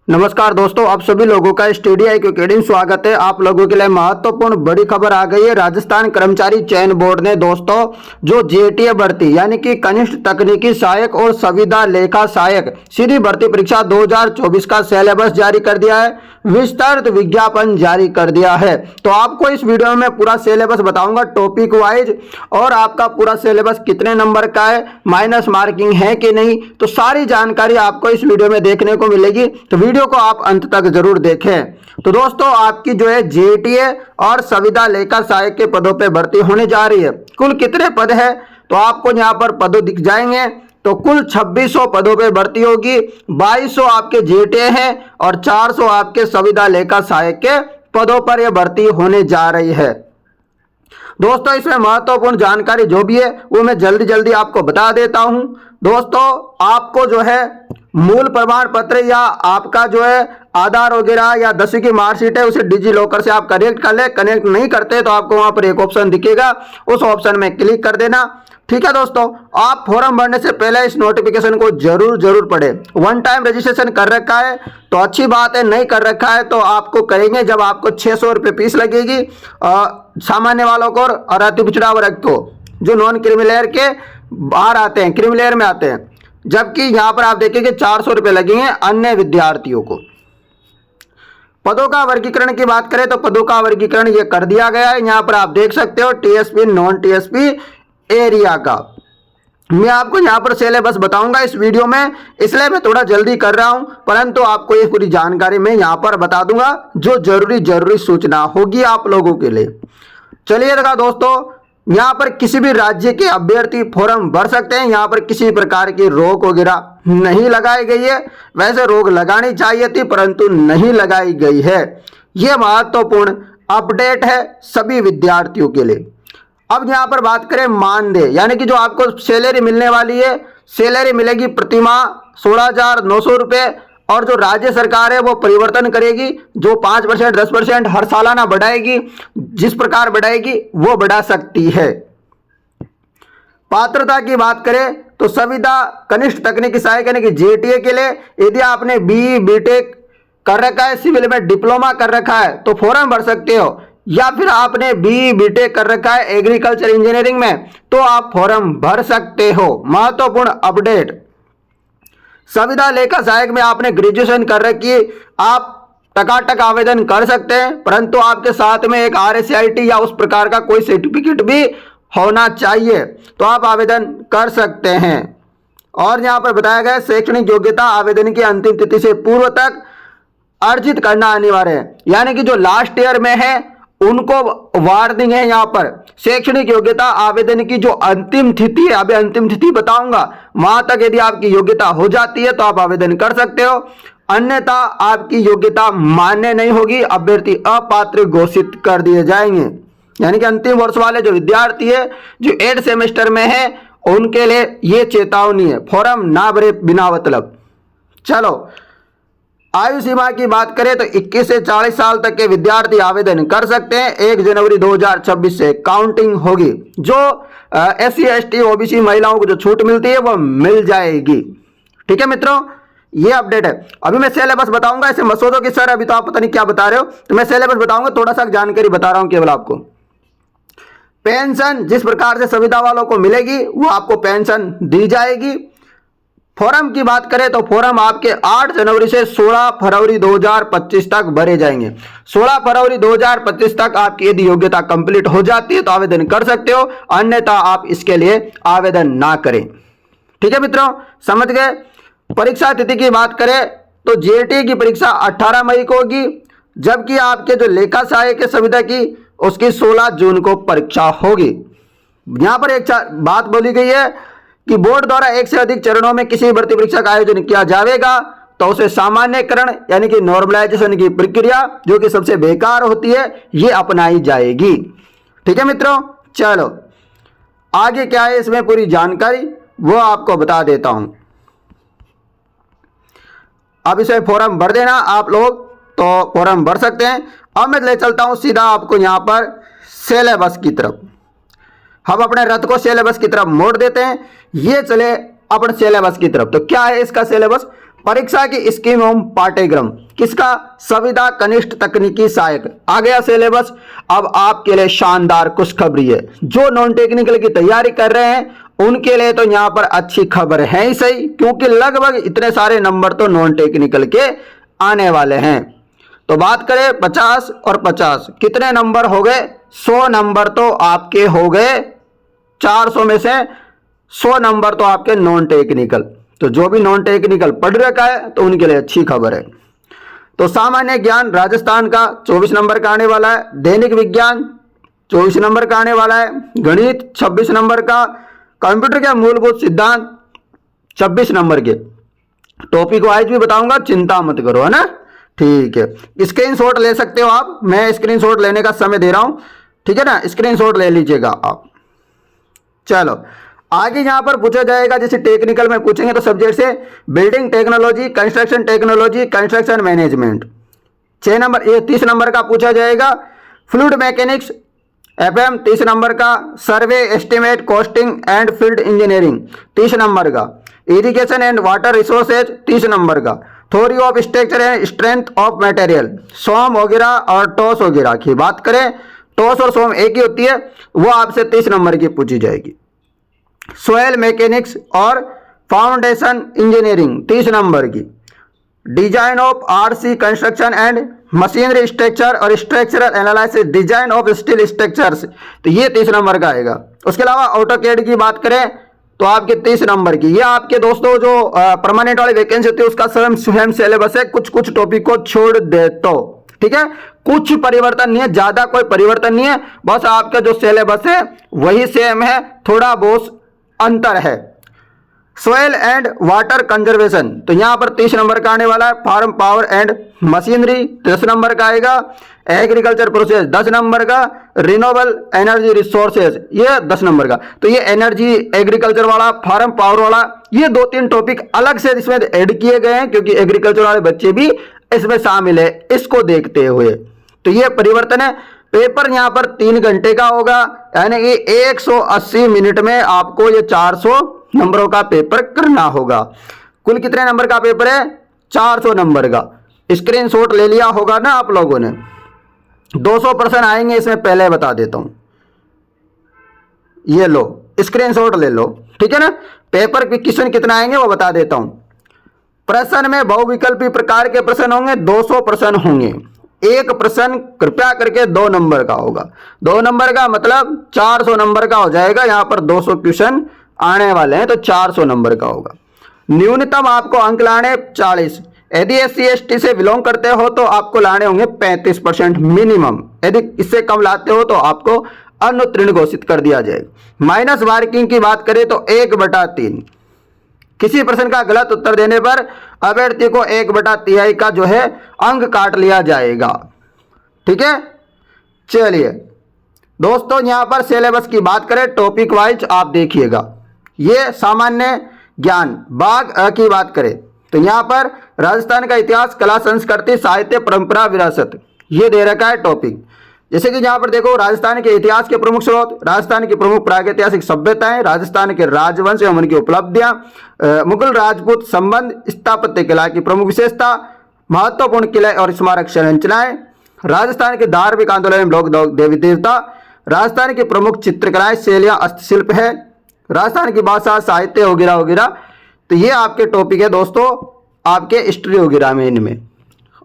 नमस्कार दोस्तों, आप सभी लोगों का स्टडी IQ अकेडमी स्वागत है। आप लोगों के लिए महत्वपूर्ण बड़ी खबर आ गई है। राजस्थान कर्मचारी चयन बोर्ड ने दोस्तों जो JTA भर्ती यानी कि कनिष्ठ तकनीकी सहायक और संविदा लेखा सहायक सीधी भर्ती परीक्षा 2024 का सिलेबस जारी कर दिया है, विस्तृत विज्ञापन जारी कर दिया है। तो आपको इस वीडियो में पूरा सिलेबस बताऊंगा टॉपिक वाइज, और आपका पूरा सिलेबस कितने नंबर का है, माइनस मार्किंग है कि नहीं, तो सारी जानकारी आपको इस वीडियो में देखने को मिलेगी। तो वीडियो को आप अंत तक जरूर देखें। तो दोस्तों आपकी जो है JTA और संविदा लेखा सहायक के पदों पे भर्ती होने जा रही है। कुल कितने पद है तो आपको यहाँ पर पदों दिख जाएंगे। तो कुल 2600 पदों पे भर्ती होगी। 2200 आपके JTA हैं और 400 आपके संविदा लेखा सहायक के पदों पर यह भर्ती होने जा रही है। दोस्तों इसमें महत्वपूर्ण जानकारी जो भी है वो मैं जल्दी जल्दी आपको बता देता हूं। दोस्तों आपको जो है मूल प्रमाण पत्र या आपका जो है आधार वगैरह या 10वीं की मार्कशीट है उसे डिजी लॉकर से आप कनेक्ट कर ले। कनेक्ट नहीं करते तो आपको वहां पर एक ऑप्शन दिखेगा, उस ऑप्शन में क्लिक कर देना। ठीक है दोस्तों, आप फॉर्म भरने से पहले इस नोटिफिकेशन को जरूर पढ़े। वन टाइम रजिस्ट्रेशन कर रखा है तो अच्छी बात है, नहीं कर रखा है तो आपको करेंगे जब आपको 600 रुपये फीस लगेगी सामान्य वालों को और अति पिछड़ा वर्ग को, जो नॉन क्रिमिलेयर के बाहर आते हैं, क्रिमिलेयर में आते हैं। जबकि यहां पर आप देखेंगे 400 रुपये लगेंगे अन्य विद्यार्थियों को। पदों का वर्गीकरण की बात करें तो पदों का वर्गीकरण ये कर दिया गया है। यहां पर आप देख सकते हो TSP नॉन TSP एरिया का। मैं आपको यहां पर सिलेबस बताऊंगा इस वीडियो में, इसलिए मैं थोड़ा जल्दी कर रहा हूं, परंतु आपको ये पूरी जानकारी मैं यहां पर बता दूंगा जो जरूरी सूचना होगी आप लोगों के लिए। चलिए देखा दोस्तों, यहां पर किसी भी राज्य के अभ्यर्थी फॉर्म भर सकते हैं। यहां पर किसी प्रकार की रोक वगैरह नहीं लगाई गई है। वैसे रोक लगानी चाहिए थी परंतु नहीं लगाई गई है। यह महत्वपूर्ण अपडेट है सभी विद्यार्थियों के लिए। अब यहां पर बात करें मानदेय, यानी कि जो आपको सैलरी मिलने वाली है, सैलरी मिलेगी प्रतिमाह 16,900 रुपये, और जो राज्य सरकार है वो परिवर्तन करेगी, जो 5% 10% हर सालाना बढ़ाएगी, जिस प्रकार बढ़ाएगी वो बढ़ा सकती है। पात्रता की बात करें तो संविदा कनिष्ठ तकनीकी सहायक यानी कि JTA के लिए यदि आपने BE BTech कर रखा है, सिविल में डिप्लोमा कर रखा है तो फॉर्म भर सकते हो, या फिर आपने BE BTech कर रखा है एग्रीकल्चर इंजीनियरिंग में तो आप फॉर्म भर सकते हो। महत्वपूर्ण अपडेट, संविदा लेखा सहायक में आपने ग्रेजुएशन कर रखी है, आप टकाटक आवेदन कर सकते हैं, परंतु आपके साथ में एक RSCIT या उस प्रकार का कोई सर्टिफिकेट भी होना चाहिए तो आप आवेदन कर सकते हैं। और यहां पर बताया गया शैक्षणिक योग्यता आवेदन की अंतिम तिथि से पूर्व तक अर्जित करना अनिवार्य है, यानी कि जो लास्ट ईयर में है उनको वार्निंग है। यहां पर शैक्षणिक योग्यता आवेदन की जो अंतिम तिथि है, अभी अंतिम तिथि बताऊंगा, वहां तक यदि आपकी योग्यता हो जाती है तो आप आवेदन कर सकते हो, अन्यथा आपकी योग्यता मान्य नहीं होगी, अभ्यर्थी अपात्र घोषित कर दिए जाएंगे। यानी कि अंतिम वर्ष वाले जो विद्यार्थी है जो 8 सेमेस्टर में है उनके लिए यह चेतावनी है, फॉर्म ना भरे बिना मतलब। चलो आयु सीमा की बात करें तो 21 से 40 साल तक के विद्यार्थी आवेदन कर सकते हैं। 1 जनवरी 2026 से काउंटिंग होगी। जो SC ST OBC महिलाओं को जो छूट मिलती है वो मिल जाएगी। ठीक है मित्रों, ये अपडेट है। अभी मैं सिलेबस बताऊंगा, ऐसे मसौदों की सर अभी तो आप पता नहीं क्या बता रहे हो, तो मैं सिलेबस बताऊंगा, थोड़ा सा जानकारी बता रहा हूं केवल आपको। पेंशन जिस प्रकार से संविदा वालों को मिलेगी वो आपको पेंशन दी जाएगी। फॉर्म की बात करें तो फॉर्म आपके 8 जनवरी से 16 फरवरी 2025 तक भरे जाएंगे। 16 फरवरी 2025 तक आपकी यदि योग्यता कंप्लीट हो जाती है तो आवेदन कर सकते हो, अन्यथा आप इसके लिए आवेदन ना करें। ठीक है मित्रों, समझ गए। परीक्षा तिथि की बात करें तो JTA की परीक्षा 18 मई को होगी, जबकि आपके जो लेखा सहायक है संविदा की उसकी 16 जून को परीक्षा होगी। यहां पर एक बात बोली गई है कि बोर्ड द्वारा एक से अधिक चरणों में किसी भर्ती परीक्षा का आयोजन किया जाएगा तो उसे सामान्यकरण यानी कि नॉर्मलाइजेशन की प्रक्रिया जो कि सबसे बेकार होती है ये अपनाई जाएगी। ठीक है मित्रों, चलो आगे क्या है इसमें पूरी जानकारी वो आपको बता देता हूं। अब इसे फॉर्म भर देना आप लोग, तो फॉर्म भर सकते हैं। अब मैं ले चलता हूं सीधा आपको यहां पर सिलेबस की तरफ। हम अपने रथ को सिलेबस की तरफ मोड़ देते हैं, ये चले अपन सिलेबस की तरफ। तो क्या है इसका सिलेबस? परीक्षा की स्कीम एवं पाठ्यक्रम किसका? संविदा कनिष्ठ तकनीकी सहायक। आ गया सिलेबस। अब आपके लिए शानदार खुशखबरी है, जो नॉन टेक्निकल की तैयारी कर रहे हैं उनके लिए तो यहां पर अच्छी खबर है ही सही, क्योंकि लगभग इतने सारे नंबर तो नॉन टेक्निकल के आने वाले हैं। तो बात करें 50 और 50 कितने नंबर हो गए? 100 नंबर तो आपके हो गए। 400 में से 100 नंबर तो आपके नॉन टेक्निकल। तो जो भी नॉन टेक्निकल पढ़ रखा है तो उनके लिए अच्छी खबर है। तो सामान्य ज्ञान राजस्थान का 24 नंबर का आने वाला है। दैनिक विज्ञान 24 नंबर का आने वाला है। गणित 26 नंबर का। कंप्यूटर के मूलभूत सिद्धांत 26 नंबर के। टॉपिक वाइज भी बताऊंगा, चिंता मत करो, है ना। ठीक है, स्क्रीनशॉट ले सकते हो आप, मैं स्क्रीनशॉट लेने का समय दे रहा हूं, ठीक है ना। स्क्रीनशॉट ले लीजिएगा आप। चलो आगे यहां पर पूछा जाएगा, जैसे टेक्निकल में पूछेंगे तो सब्जेक्ट से building technology, construction technology, construction management 6 number. ये 30 नंबर का पूछा जाएगा। फ्लूइड मैकेनिक्स एफएम 30 नंबर का। Survey estimate costing and field engineering 30 number का। Irrigation and water resources 30 number का। Theory of structure and strength of material, सोम वगैरह और टॉस वगैरह की बात करें, टॉस और सोम एक ही होती है, वो आपसे 30 नंबर की पूछी जाएगी। सोयल मैकेनिक्स और फाउंडेशन इंजीनियरिंग 30 नंबर की। Design of RC construction and machinery structure और structural analysis design of steel structures, तो ये 30 नंबर का आएगा। उसके अलावा ऑटोकैड की बात करें तो आपके 30 नंबर की। ये आपके दोस्तों जो परमानेंट वाली वैकेंसी होती है उसका स्वयं सिलेबस है, कुछ कुछ टॉपिक को छोड़ दे तो, ठीक है। कुछ परिवर्तन नहीं है, ज्यादा कोई परिवर्तन नहीं है, बस आपका जो सिलेबस है वही सेम है, थोड़ा बहुत अंतर है। सोयल एंड वाटर कंजर्वेशन, तो यहां पर 30 नंबर का आने वाला है। Farm power and machinery 10 number का आएगा। एग्रीकल्चर प्रोसेस 10 नंबर का। रिन्यूएबल एनर्जी रिसोर्सेज ये 10 नंबर का। तो ये एनर्जी एग्रीकल्चर वाला, फार्म पावर वाला, ये 2-3 टॉपिक अलग से इसमें ऐड किए गए हैं, क्योंकि एग्रीकल्चर वाले बच्चे भी इसमें शामिल है, इसको देखते हुए। तो ये परिवर्तन है। पेपर यहां पर 3 घंटे का होगा, यानी कि 180 मिनट में आपको ये 400 नंबरों का पेपर करना होगा। कुल कितने नंबर का पेपर है? 400 नंबर का। स्क्रीनशॉट ले लिया होगा ना आप लोगों ने। 200 प्रश्न आएंगे इसमें, पहले बता देता हूं। ये लो स्क्रीनशॉट ले लो, ठीक है ना। पेपर के क्वेश्चन कितना आएंगे वो बता देता हूं। प्रश्न में बहुविकल्पी प्रकार के प्रश्न होंगे, 200 प्रश्न होंगे। एक प्रश्न कृपया करके 2 नंबर का होगा। 2 नंबर का मतलब 400 नंबर का हो जाएगा। यहां पर 200 क्वेश्चन आने वाले हैं, तो 400 नंबर का होगा। न्यूनतम आपको अंक लाने 40। यदि SC/ST से बिलोंग करते हो तो आपको लाने होंगे 35% मिनिमम। यदि इससे कम लाते हो तो आपको अनुत्तीर्ण घोषित कर दिया जाएगा। माइनस मार्किंग की बात करें तो 1/3। किसी प्रश्न का गलत उत्तर देने पर अभ्यर्थी को 1/3 का जो है अंक काट लिया जाएगा, ठीक है। चलिए दोस्तों, यहां पर सिलेबस की बात करें टॉपिक वाइज आप देखिएगा। ये सामान्य ज्ञान भाग अ की बात करें तो यहां पर राजस्थान का इतिहास, कला, संस्कृति, साहित्य, परंपरा, विरासत ये दे रखा है टॉपिक। जैसे कि यहां पर देखो, राजस्थान के इतिहास के प्रमुख स्रोत, राजस्थान की प्रमुख प्रागैतिहासिक सभ्यताएं, राजस्थान के राजवंश एवं उनकी उपलब्धियां, मुगल राजपूत संबंध, स्थापत्य कला की प्रमुख विशेषता, महत्वपूर्ण किले और स्मारक संरचनाएं, राजस्थान के धार्मिक आंदोलन, लोक देवी देवता, राजस्थान की प्रमुख चित्रकलाएं, शैलियां, हस्तशिल्प है, राजस्थान की भाषा, साहित्य वगैरह वगैरह। तो ये आपके टॉपिक है दोस्तों, आपके हिस्ट्री वगैरह में इनमें।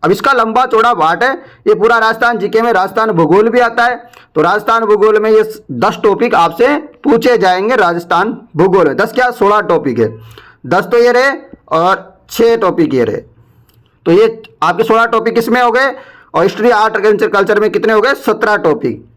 अब इसका लंबा चौड़ा पार्ट है, ये पूरा राजस्थान जीके में राजस्थान भूगोल भी आता है। तो राजस्थान भूगोल में ये 10 टॉपिक आपसे पूछे जाएंगे। राजस्थान भूगोल में 10 क्या 16 टॉपिक है। 10 तो ये रहे और 6 टॉपिक ये रहे, तो ये आपके 16 टॉपिक इसमें हो गए। और हिस्ट्री, आर्ट, कल्चर में कितने हो गए? 17 टॉपिक।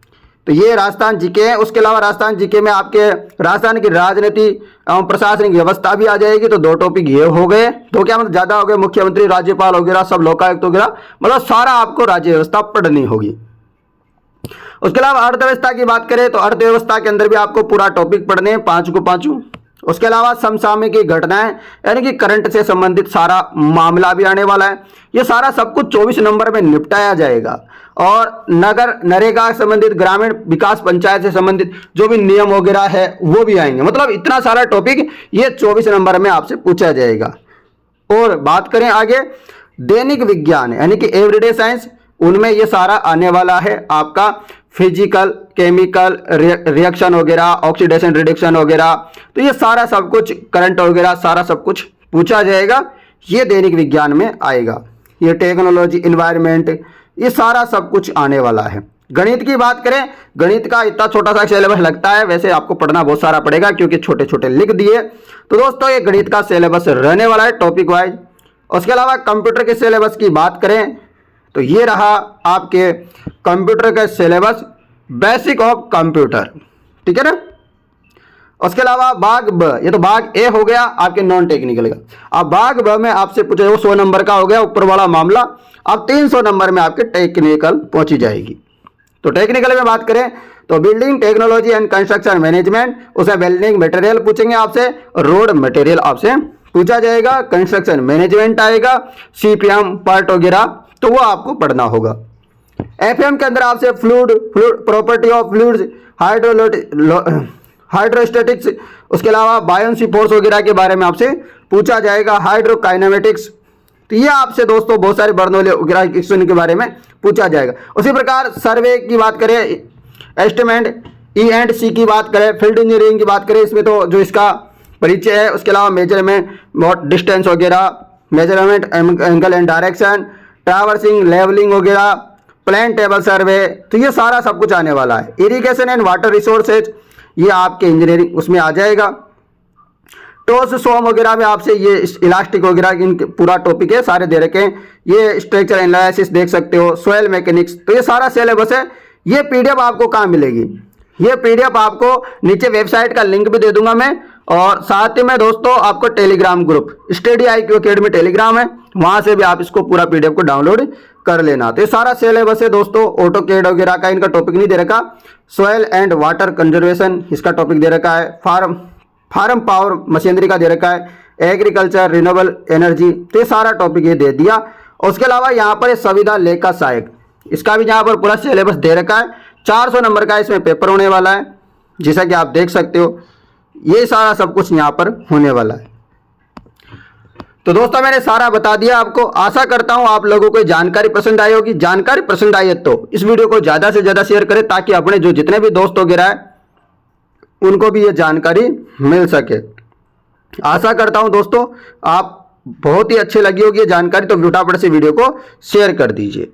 तो ये राजस्थान जीके है। उसके अलावा राजस्थान जीके में आपके राजस्थान की राजनीति एवं प्रशासनिक व्यवस्था भी आ जाएगी, तो 2 टॉपिक ये हो गए। तो क्या मतलब ज़्यादा हो गए, मुख्यमंत्री, राज्यपाल वगैरह सब, लोकायुक्त वगैरह, मतलब सारा आपको राज्य व्यवस्था पढ़नी होगी। उसके अलावा अर्थव्यवस्था की बात करें तो अर्थव्यवस्था के अंदर भी आपको पूरा टॉपिक पढ़ने हैं, 5 को 5। उसके अलावा समसामयिक घटनाएं यानी कि करंट से संबंधित सारा मामला भी आने वाला है। ये सारा सब कुछ 24 नंबर में निपटाया जाएगा। और नगर नरेगा से संबंधित, ग्रामीण विकास पंचायत से संबंधित जो भी नियम वगैरह है वो भी आएंगे। मतलब इतना सारा टॉपिक ये 24 नंबर में आपसे पूछा जाएगा। और बात करें आगे दैनिक विज्ञान यानी कि एवरीडे साइंस, उनमें ये सारा आने वाला है आपका फिजिकल, केमिकल रिएक्शन वगैरह, ऑक्सीडेशन रिडक्शन वगैरह, तो ये सारा सब कुछ करंट वगैरह सारा सब कुछ पूछा जाएगा, ये दैनिक विज्ञान में आएगा। ये टेक्नोलॉजी, इन्वायरमेंट, ये सारा सब कुछ आने वाला है। गणित की बात करें, गणित का इतना छोटा सा सिलेबस लगता है, वैसे आपको पढ़ना बहुत सारा पड़ेगा क्योंकि छोटे छोटे लिख दिए। तो दोस्तों ये गणित का सिलेबस रहने वाला है टॉपिक वाइज। उसके अलावा कंप्यूटर के सिलेबस की बात करें तो ये रहा आपके कंप्यूटर का सिलेबस, बेसिक ऑफ कंप्यूटर, ठीक है ना। उसके अलावा भाग ब, ये तो भाग ए हो गया आपके नॉन टेक्निकल का। अब भाग ब में आपसे पूछे वो 100 नंबर का हो गया ऊपर वाला मामला। अब 300 नंबर में आपके टेक्निकल पहुंची जाएगी। तो टेक्निकल में बात करें तो building technology and construction management, उसमें बिल्डिंग मटेरियल पूछेंगे आपसे, रोड मटेरियल आपसे पूछा जाएगा, कंस्ट्रक्शन मैनेजमेंट आएगा, सीपीएम पार्ट वगैरह, तो वो आपको पढ़ना होगा। एफएम के अंदर आपसे fluid property of fluids, hydrostatics, उसके अलावा बायोन्सी फोर्स वगैरह के बारे में आपसे पूछा जाएगा, हाइड्रोकाइनेमेटिक्स, तो ये आपसे दोस्तों बहुत सारे बर्नौली वगैरह क्वेश्चन के बारे में पूछा जाएगा। उसी प्रकार सर्वे की बात करें, एस्टिमेट, E&C की बात करें, फील्ड इंजीनियरिंग की बात करें, इसमें तो जो इसका परिचय है, उसके अलावा मेजरमेंट, डिस्टेंस वगैरह, measurement angle and direction, traversing, levelling वगैरह, प्लान टेबल सर्वे, तो ये सारा सब कुछ आने वाला है। इरिगेशन एंड वाटर रिसोर्सेज, ये आपके इंजीनियरिंग उसमें आ जाएगा। टोस सोम वगैरह में आपसे ये इलास्टिक वगैरह इन पूरा टॉपिक है, सारे दे रखे हैं। ये स्ट्रक्चर एनालिसिस देख सकते हो, सॉइल मैकेनिक्स, तो ये सारा सिलेबस है। ये पीडीएफ आपको कहाँ मिलेगी? ये पीडीएफ आपको नीचे वेबसाइट का लिंक भी दे दूंगा मैं, और साथ ही में दोस्तों आपको Telegram group study IQ academy Telegram है, वहां से भी आप इसको पूरा पीडीएफ को डाउनलोड कर लेना। तो ये सारा सिलेबस है दोस्तों। ऑटो कैड वगैरह का इनका टॉपिक नहीं दे रखा, सॉइल एंड वाटर कंजर्वेशन इसका टॉपिक दे रखा है, फार्म पावर मशीनरी का दे रखा है, एग्रीकल्चर, रिन्यूएबल एनर्जी, तो ये सारा टॉपिक ये दे दिया। और उसके अलावा यहाँ पर संविदा लेखा सहायक, इसका भी यहाँ पर पूरा सिलेबस दे रखा है। 400 नंबर का इसमें पेपर होने वाला है, जैसा कि आप देख सकते हो। ये सारा सब कुछ यहाँ पर होने वाला है। तो दोस्तों मैंने सारा बता दिया आपको। आशा करता हूँ आप लोगों को जानकारी पसंद आई होगी। जानकारी पसंद आई है तो इस वीडियो को ज़्यादा से ज़्यादा शेयर करें, ताकि अपने जो जितने भी दोस्त वगैरह है उनको भी ये जानकारी मिल सके। आशा करता हूँ दोस्तों आप बहुत ही अच्छी लगी होगी ये जानकारी, तो फटाफट से वीडियो को शेयर कर दीजिए।